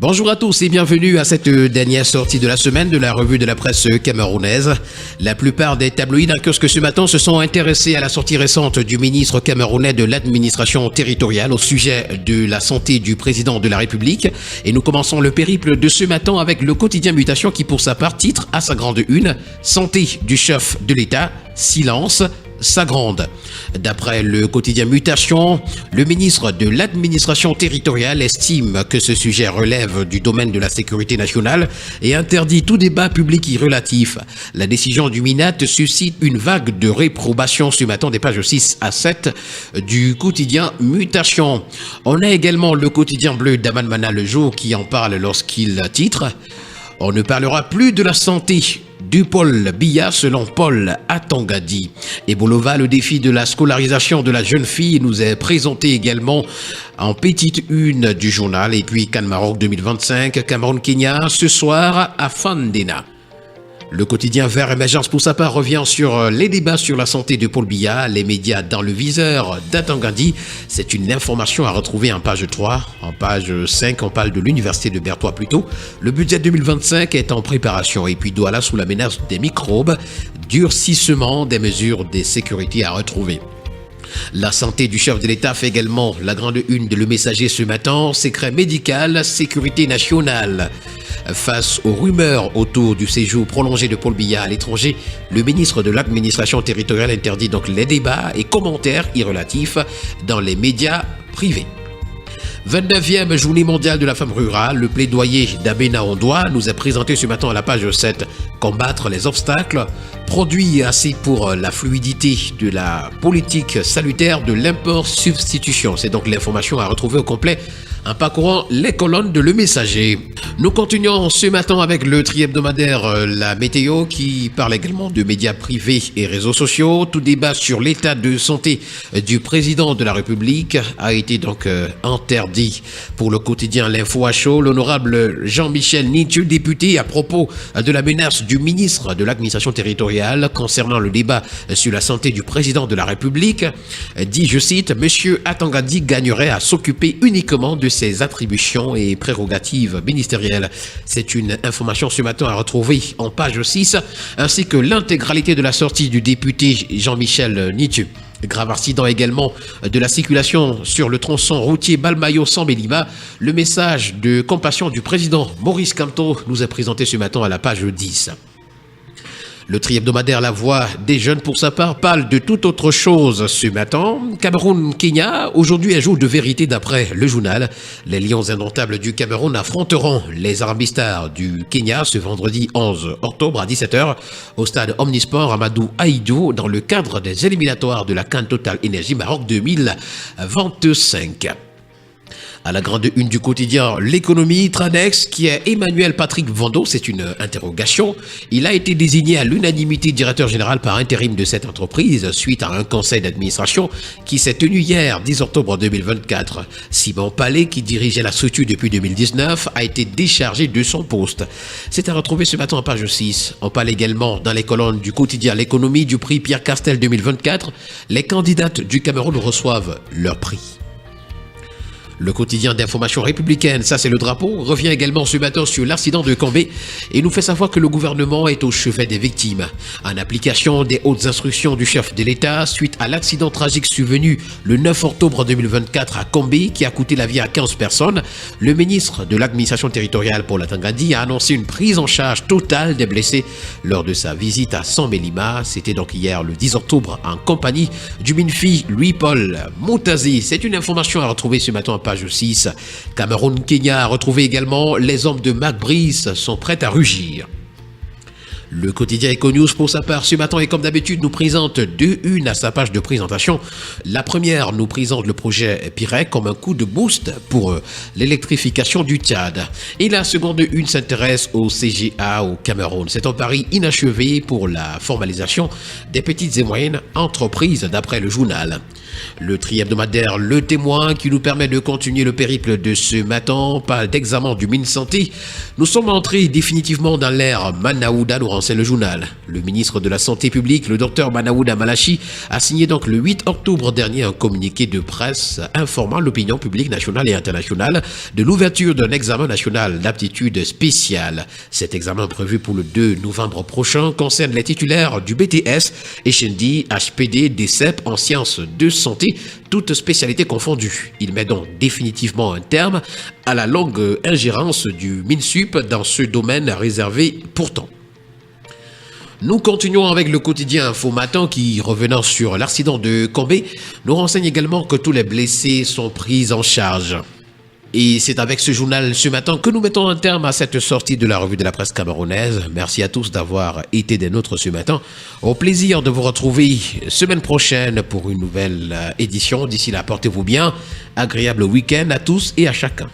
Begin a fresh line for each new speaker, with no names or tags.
Bonjour à tous et bienvenue à cette dernière sortie de la semaine de la revue de la presse camerounaise. La plupart des tabloïds d'un kiosque ce matin se sont intéressés à la sortie récente du ministre camerounais de l'administration territoriale au sujet de la santé du président de la République. Et nous commençons le périple de ce matin avec le quotidien Mutation qui pour sa part titre à sa grande une « Santé du chef de l'État, silence ». Sa grande. D'après le quotidien Mutation, le ministre de l'administration territoriale estime que ce sujet relève du domaine de la sécurité nationale et interdit tout débat public y relatif. La décision du MINAT suscite une vague de réprobation ce matin des pages 6 à 7 du quotidien Mutation. On a également le quotidien bleu d'Aman Mana le jour qui en parle lorsqu'il titre « On ne parlera plus de la santé ». Du Paul Biya selon Paul Atangadi. Et Bolova, le défi de la scolarisation de la jeune fille nous est présenté également en petite une du journal. Et puis Cannes Maroc 2025, Cameroun-Kenya ce soir à Fandena. Le quotidien Vert Émergence pour sa part revient sur les débats sur la santé de Paul Biya, les médias dans le viseur d'Atangadi. C'est une information à retrouver en page 3. En page 5, on parle de l'université de Bertois plutôt. Le budget 2025 est en préparation et puis Douala sous la menace des microbes, durcissement des mesures de sécurité à retrouver. La santé du chef de l'État fait également la grande une de Le Messager ce matin. Secret médical, sécurité nationale. Face aux rumeurs autour du séjour prolongé de Paul Biya à l'étranger, le ministre de l'administration territoriale interdit donc les débats et commentaires irrelatifs dans les médias privés. 29e journée mondiale de la femme rurale, le plaidoyer d'Abena Ondoa nous est présenté ce matin à la page 7. Combattre les obstacles, produit assez pour la fluidité de la politique salutaire de l'import-substitution. C'est donc l'information à retrouver au complet en parcourant les colonnes de Le Messager. Nous continuons ce matin avec le tri-hebdomadaire La Météo qui parle également de médias privés et réseaux sociaux. Tout débat sur l'état de santé du président de la République a été donc interdit. Pour le quotidien L'Info à chaud, l'honorable Jean-Michel Nitu, député, à propos de la menace du ministre de l'administration territoriale concernant le débat sur la santé du président de la République, dit, je cite, « Monsieur Atangadi gagnerait à s'occuper uniquement de ses attributions et prérogatives ministérielles ». C'est une information ce matin à retrouver en page 6, ainsi que l'intégralité de la sortie du député Jean-Michel Nitu. Grave accident également de la circulation sur le tronçon routier Balmayo-Sambelima. Le message de compassion du président Maurice Kamto nous est présenté ce matin à la page 10. Le tri-hebdomadaire La Voix des jeunes, pour sa part, parle de toute autre chose ce matin. Cameroun-Kenya, aujourd'hui un jour de vérité d'après le journal. Les Lions indomptables du Cameroun affronteront les Arabistas du Kenya ce vendredi 11 octobre à 17h au stade Omnisport Amadou Ahidjo dans le cadre des éliminatoires de la CAN Total Énergie Maroc 2025. À la grande une du quotidien L'économie, Tranex, qui est Emmanuel Patrick Vando, c'est une interrogation. Il a été désigné à l'unanimité directeur général par intérim de cette entreprise suite à un conseil d'administration qui s'est tenu hier, 10 octobre 2024. Simon Palais, qui dirigeait la structure depuis 2019, a été déchargé de son poste. C'est à retrouver ce matin en page 6. On parle également dans les colonnes du quotidien L'économie du prix Pierre Castel 2024. Les candidates du Cameroun reçoivent leur prix. Le quotidien d'information républicaine, ça c'est le drapeau, revient également ce matin sur l'accident de Cambé et nous fait savoir que le gouvernement est au chevet des victimes. En application des hautes instructions du chef de l'État, suite à l'accident tragique survenu le 9 octobre 2024 à Cambé qui a coûté la vie à 15 personnes, le ministre de l'administration territoriale Paul Atangadi a annoncé une prise en charge totale des blessés lors de sa visite à Sambelima. C'était donc hier le 10 octobre en compagnie du MINFI Louis-Paul Moutazi. C'est une information à retrouver ce matin page 6. Cameroun-Kenya a retrouvé également les hommes de Mac Brice sont prêts à rugir. Le quotidien Econews, pour sa part, ce matin, et comme d'habitude, nous présente deux unes à sa page de présentation. La première nous présente le projet Pirec comme un coup de boost pour l'électrification du Tchad. Et la seconde une s'intéresse au CGA au Cameroun. C'est un pari inachevé pour la formalisation des petites et moyennes entreprises, d'après le journal. Le tri-hebdomadaire Le Témoin qui nous permet de continuer le périple de ce matin, pas d'examen du MinSanté. Nous sommes entrés définitivement dans l'ère Manaouda, nous renseigne le journal. Le ministre de la Santé publique, le docteur Manaouda Malachi, a signé donc le 8 octobre dernier un communiqué de presse informant l'opinion publique nationale et internationale de l'ouverture d'un examen national d'aptitude spéciale. Cet examen prévu pour le 2 novembre prochain concerne les titulaires du BTS, HND, HPD, DCEP en sciences de santé, toutes spécialités confondues. Il met donc définitivement un terme à la longue ingérence du MINSUP dans ce domaine réservé pourtant. Nous continuons avec le quotidien Info Matin qui, revenant sur l'accident de Combé, nous renseigne également que tous les blessés sont pris en charge. Et c'est avec ce journal ce matin que nous mettons un terme à cette sortie de la revue de la presse camerounaise. Merci à tous d'avoir été des nôtres ce matin. Au plaisir de vous retrouver semaine prochaine pour une nouvelle édition. D'ici là, portez-vous bien. Agréable week-end à tous et à chacun.